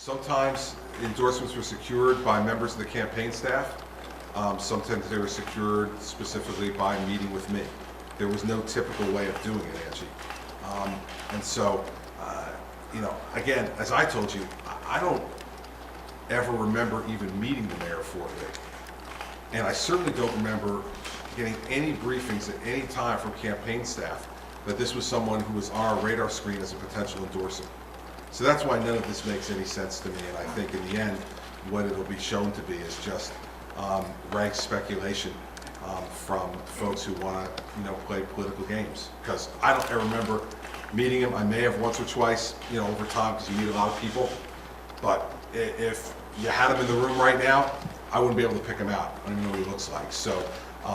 Sometimes endorsements were secured by members of the campaign staff. Sometimes they were secured specifically by meeting with me. There was no typical way of doing it, Angie. And so, again, as I told you, I don't ever remember even meeting the mayor of Fort Lee. And I certainly don't remember getting any briefings at any time from campaign staff that this was someone who was on our radar screen as a potential endorser. So that's why none of this makes any sense to me, and I think in the end, what it'll be shown to be is just rank speculation from folks who want to, play political games. Because I don't ever remember meeting him. I may have once or twice, over time, because you meet a lot of people. But if you had him in the room right now, I wouldn't be able to pick him out. I don't even know what he looks like. So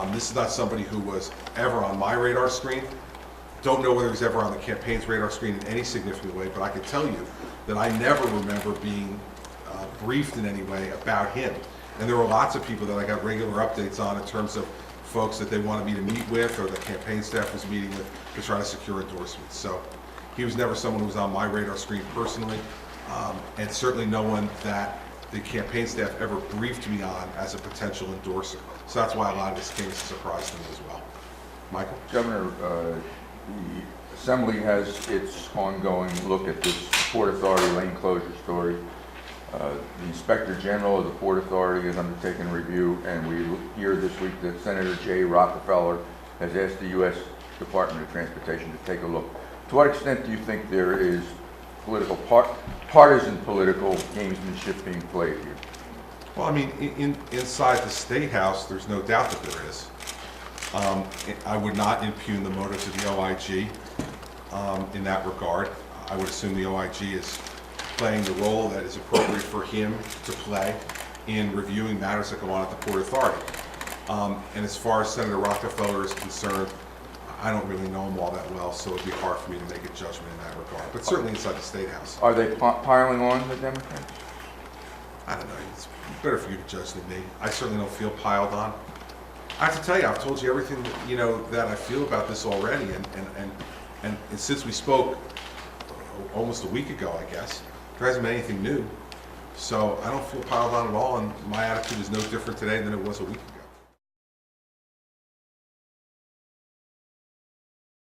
this is not somebody who was ever on my radar screen. Don't know whether he was ever on the campaign's radar screen in any significant way, but I can tell you that I never remember being briefed in any way about him. And there were lots of people that I got regular updates on in terms of folks that they wanted me to meet with or the campaign staff was meeting with to try to secure endorsements. So he was never someone who was on my radar screen personally, and certainly no one that the campaign staff ever briefed me on as a potential endorser. So that's why a lot of this came as a surprise to me as well. Michael? Governor, the Assembly has its ongoing look at this Port Authority lane closure story. The Inspector General of the Port Authority has undertaken a review, and we hear this week that Senator Jay Rockefeller has asked the U.S. Department of Transportation to take a look. To what extent do you think there is partisan political gamesmanship being played here? Well, I mean, inside the State House, there's no doubt that there is. I would not impugn the motives of the OIG in that regard. I would assume the OIG is playing the role that is appropriate for him to play in reviewing matters that go on at the Port Authority. And as far as Senator Rockefeller is concerned, I don't really know him all that well, so it would be hard for me to make a judgment in that regard. But certainly inside the State House. Are they piling on the Democrats? I don't know. It's better for you to judge than me. I certainly don't feel piled on. I have to tell you, I've told you everything that I feel about this already, and since we spoke almost a week ago, I guess, there hasn't been anything new. So I don't feel piled on at all, and my attitude is no different today than it was a week ago.